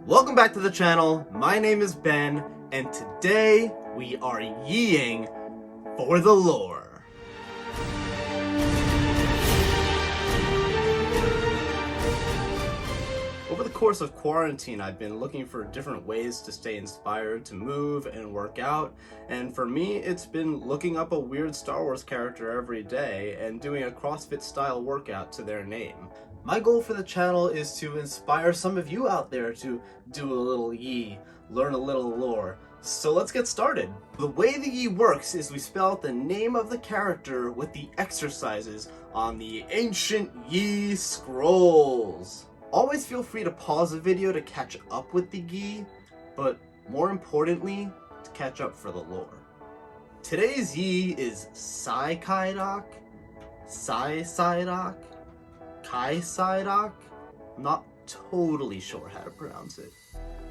Welcome back to the channel. My name is Ben, and today we are yeeing for the lore. Over the course of quarantine, I've been looking for different ways to stay inspired to move and work out, and for me, it's been looking up a weird Star Wars character every day and doing a CrossFit style workout to their name. My goal for the channel is to inspire some of you out there to do a little yee, learn a little lore. So let's get started. The way the yee works is we spell out the name of the character with the exercises on the ancient yee scrolls. Always feel free to pause the video to catch up with the yee, but more importantly, to catch up for the lore. Today's yee is CYCYED OCK, CYCYED OCK, CYCYED OCK. I'm not totally sure how to pronounce it.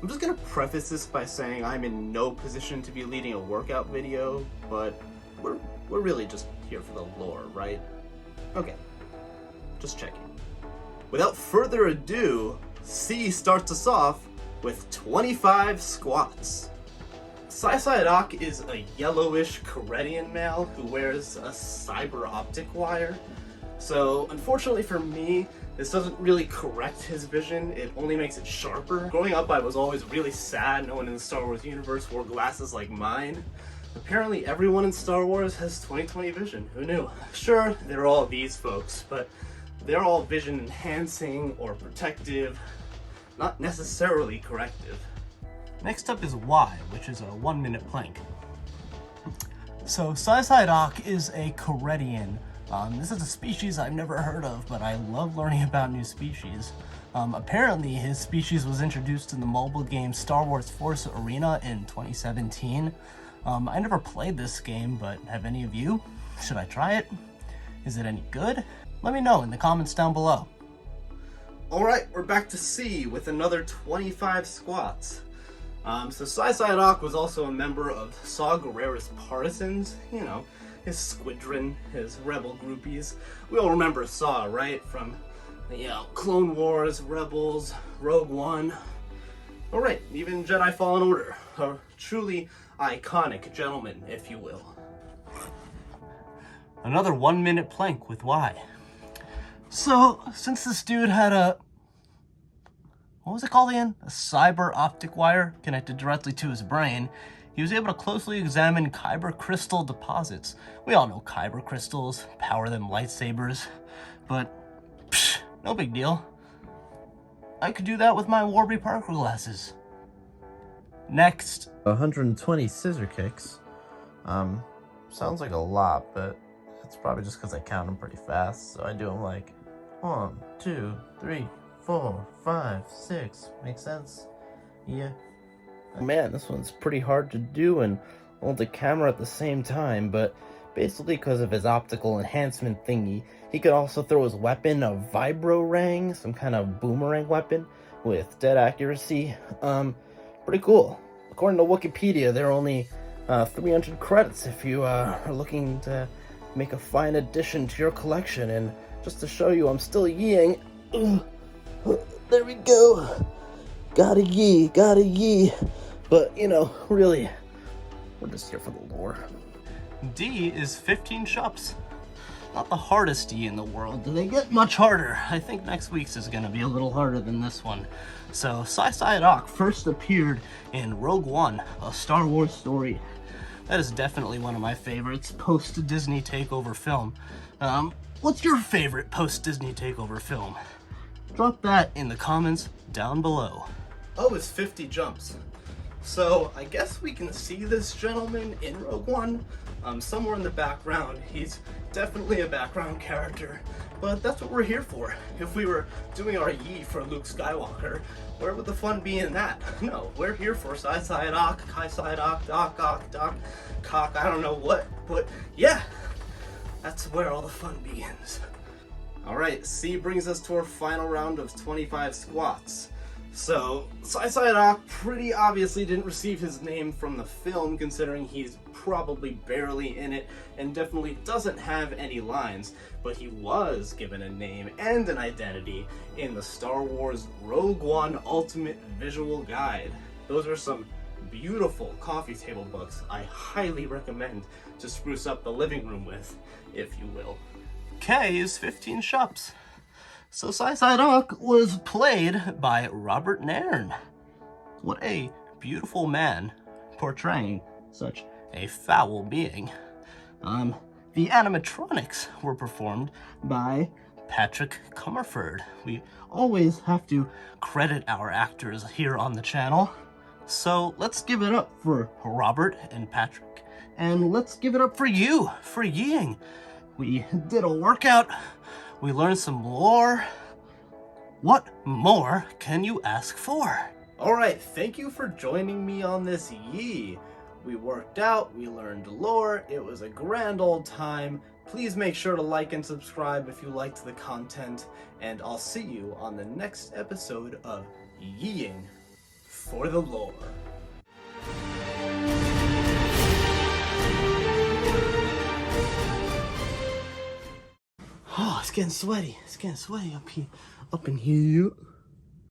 I'm just gonna preface this by saying I'm in no position to be leading a workout video, but we're really just here for the lore, right? Okay, just checking. Without further ado, C starts us off with 25 squats. CYCYED OCK is a yellowish Corellian male who wears a cyber optic wire. So unfortunately for me, this doesn't really correct his vision, it only makes it sharper. Growing up, I was always really sad no one in the Star Wars universe wore glasses like mine. Apparently everyone in Star Wars has 20/20 vision, who knew? Sure, they're all these folks, but they're all vision enhancing or protective, not necessarily corrective. Next up is Y, which is a 1-minute plank. So CYCYED OCK is a Corellian. This is a species I've never heard of, but I love learning about new species. Apparently his species was introduced in the mobile game Star Wars Force Arena in 2017. I never played this game, but have any of you? Should I try it? Is it any good? Let me know in the comments down below. Alright, we're back to C with another 25 squats. So CYCYED OCK was also a member of Saw Gerrera's Partisans, you know, his squadron, his rebel groupies. We all remember Saw, right? From, Clone Wars, Rebels, Rogue One. Alright, even Jedi Fallen Order. A truly iconic gentleman, if you will. Another 1-minute plank with Y. So, since this dude had what was it called again? A cyber optic wire connected directly to his brain, he was able to closely examine kyber crystal deposits. We all know kyber crystals, power them lightsabers, but no big deal. I could do that with my Warby Parker glasses. Next. 120 scissor kicks. Sounds like a lot, but it's probably just because I count them pretty fast. So I do them like 1, 2, 3, 4, 5, 6. Makes sense? Yeah. Man, this one's pretty hard to do and hold the camera at the same time, but basically because of his optical enhancement thingy, he could also throw his weapon, a vibro-rang, some kind of boomerang weapon with dead accuracy. Pretty cool. According to Wikipedia, there are only 300 credits if you are looking to make a fine addition to your collection. And just to show you I'm still yeeing, there we go. Gotta yee. But, really, we're just here for the lore. D is 15 PUSHUPS. Not the hardest yee in the world. Do they get much harder? I think next week's is going to be a little harder than this one. So, CYCYED OCK first appeared in Rogue One, a Star Wars story. That is definitely one of my favorites post-Disney takeover film. What's your favorite post-Disney takeover film? Drop that in the comments down below. Oh, it's 50 jumps. So I guess we can see this gentleman in Rogue One, somewhere in the background. He's definitely a background character, but that's what we're here for. If we were doing our yee for Luke Skywalker, where would the fun be in that? No, we're here for CYCYED OCK, CYCYED OCK, Doc, cock, I don't know what, but yeah, that's where all the fun begins. Alright, C brings us to our final round of 25 squats. So, CYCYED OCK pretty obviously didn't receive his name from the film, considering he's probably barely in it and definitely doesn't have any lines, but he was given a name and an identity in the Star Wars Rogue One Ultimate Visual Guide. Those are some beautiful coffee table books I highly recommend to spruce up the living room with, if you will. K is 15 shups. So CYCYED OCK was played by Robert Nairn. What a beautiful man portraying such a foul being. The animatronics were performed by Patrick Comerford. We always have to credit our actors here on the channel. So let's give it up for Robert and Patrick. And let's give it up for you, for YEEING. We did a workout. We learned some lore. What more can you ask for? Alright, thank you for joining me on this Yee. We worked out, we learned lore, it was a grand old time. Please make sure to like and subscribe if you liked the content, and I'll see you on the next episode of YEEING for the lore. Oh, it's getting sweaty. It's getting sweaty up here, up in here.